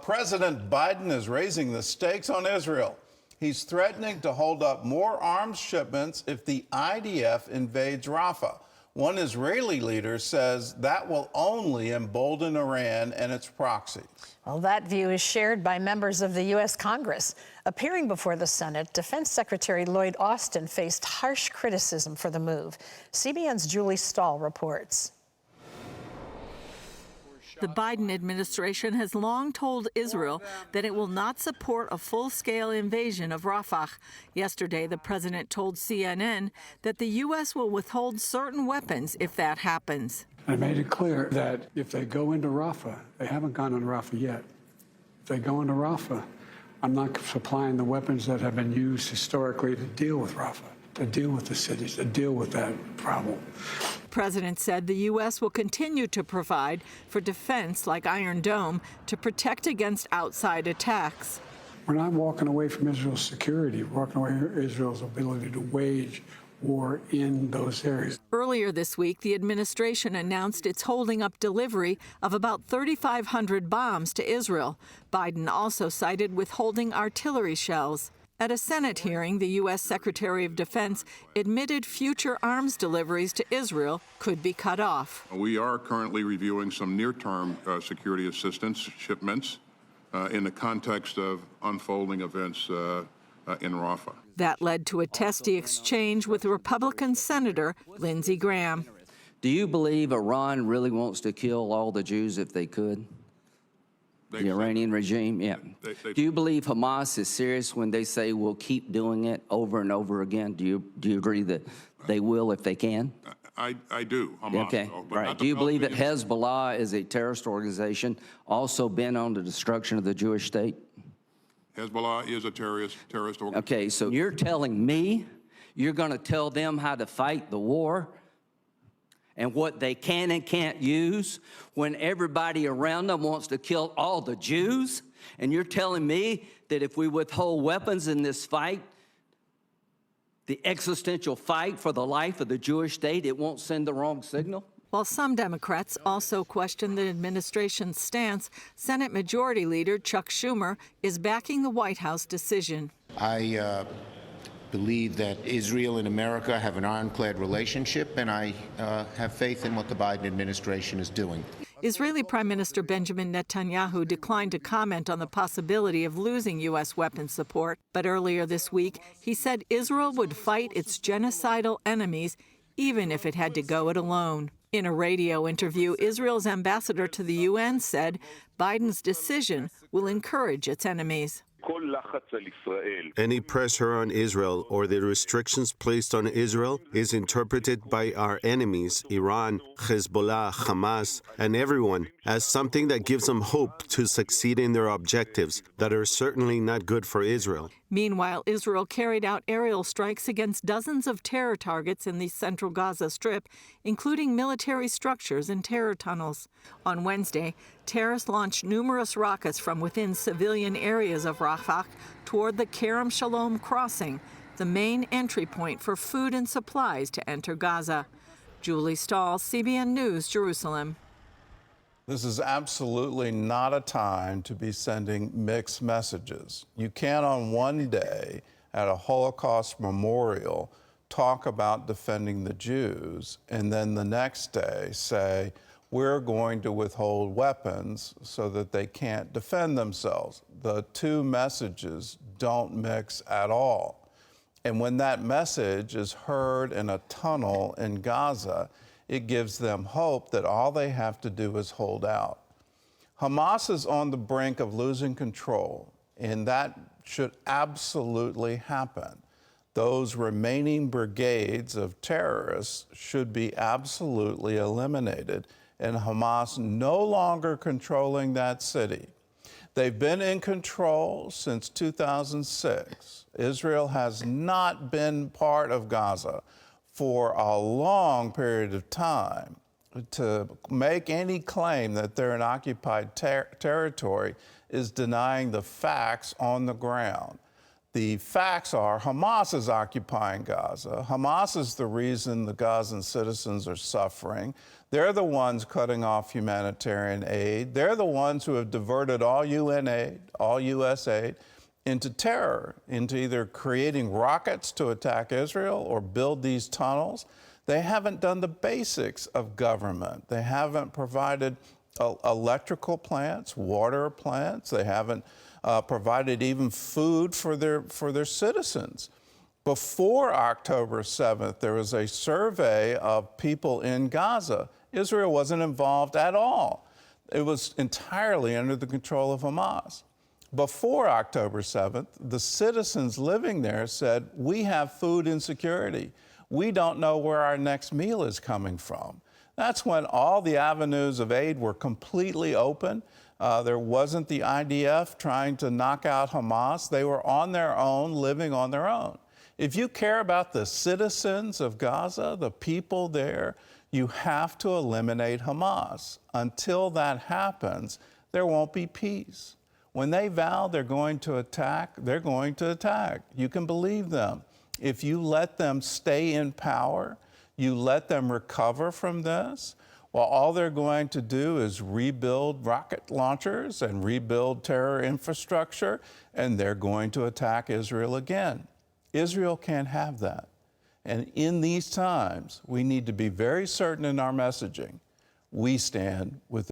President Biden is raising the stakes on Israel. He's threatening to hold up more arms shipments if the IDF invades Rafah. One Israeli leader says that will only embolden Iran and its proxies. Well, that view is shared by members of the U.S. Congress. Appearing before the Senate, Defense Secretary Lloyd Austin faced harsh criticism for the move. CBN's Julie Stahl reports. The Biden administration has long told Israel that it will not support a full-scale invasion of Rafah. Yesterday, the president told CNN that the U.S. will withhold certain weapons if that happens. I made it clear that if they go into Rafah, they haven't gone into Rafah yet. If they go into Rafah, I'm not supplying the weapons that have been used historically to deal with Rafah, to deal with the cities, to deal with that problem. The president said the U.S. will continue to provide for defense like Iron Dome to protect against outside attacks. We're not walking away from Israel's security. We're walking away from Israel's ability to wage war in those areas. Earlier this week, the administration announced it's holding up delivery of about 3,500 bombs to Israel. Biden also cited withholding artillery shells. At a Senate hearing, the U.S. Secretary of Defense admitted future arms deliveries to Israel could be cut off. We are currently reviewing some near-term security assistance shipments in the context of unfolding events in Rafah. That led to a testy exchange with Republican Senator Lindsey Graham. Do you believe Iran really wants to kill all the Jews if they could? The Iranian regime, yeah. Do you believe Hamas is serious when they say we'll keep doing it over and over again? Do you agree that they will if they can? I do. Hamas, okay, right. Do you believe that Hezbollah is a terrorist organization also bent on the destruction of the Jewish state? Hezbollah is a terrorist organization. Okay, so you're telling me you're going to tell them how to fight the war and what they can and can't use when everybody around them wants to kill all the Jews? And you're telling me that if we withhold weapons in this fight, the existential fight for the life of the Jewish state, it won't send the wrong signal? While some Democrats also question the administration's stance, Senate Majority Leader Chuck Schumer is backing the White House decision. I believe that Israel and America have an ironclad relationship, and I have faith in what the Biden administration is doing. Israeli Prime Minister Benjamin Netanyahu declined to comment on the possibility of losing U.S. weapons support, but earlier this week he said Israel would fight its genocidal enemies even if it had to go it alone. In a radio interview, Israel's ambassador to the UN said Biden's decision will encourage its enemies. Any pressure on Israel or the restrictions placed on Israel is interpreted by our enemies, Iran, Hezbollah, Hamas, and everyone, as something that gives them hope to succeed in their objectives that are certainly not good for Israel. Meanwhile, Israel carried out aerial strikes against dozens of terror targets in the central Gaza Strip, including military structures and terror tunnels. On Wednesday, terrorists launched numerous rockets from within civilian areas of Rafah toward the Kerem Shalom crossing, the main entry point for food and supplies to enter Gaza. Julie Stahl, CBN News, Jerusalem. This is absolutely not a time to be sending mixed messages. You can't on one day at a Holocaust memorial talk about defending the Jews and then the next day say, we're going to withhold weapons so that they can't defend themselves. The two messages don't mix at all. And when that message is heard in a tunnel in Gaza, it gives them hope that all they have to do is hold out. Hamas is on the brink of losing control, and that should absolutely happen. Those remaining brigades of terrorists should be absolutely eliminated, and Hamas no longer controlling that city. They've been in control since 2006. Israel has not been part of Gaza for a long period of time. To make any claim that they're in occupied territory is denying the facts on the ground. The facts are Hamas is occupying Gaza. Hamas is the reason the Gazan citizens are suffering. They're the ones cutting off humanitarian aid. They're the ones who have diverted all UN aid, all U.S. aid, into terror, into either creating rockets to attack Israel or build these tunnels. They haven't done the basics of government. They haven't provided electrical plants, water plants. They haven't provided even food for their citizens. Before October 7th, there was a survey of people in Gaza. Israel wasn't involved at all. It was entirely under the control of Hamas. Before October 7th, the citizens living there said, we have food insecurity. We don't know where our next meal is coming from. That's when all the avenues of aid were completely open. There wasn't the IDF trying to knock out Hamas. They were on their own, living on their own. If you care about the citizens of Gaza, the people there, you have to eliminate Hamas. Until that happens, there won't be peace. When they vow they're going to attack, they're going to attack. You can believe them. If you let them stay in power, you let them recover from this, well, all they're going to do is rebuild rocket launchers and rebuild terror infrastructure, and they're going to attack Israel again. Israel can't have that. And in these times, we need to be very certain in our messaging. We stand with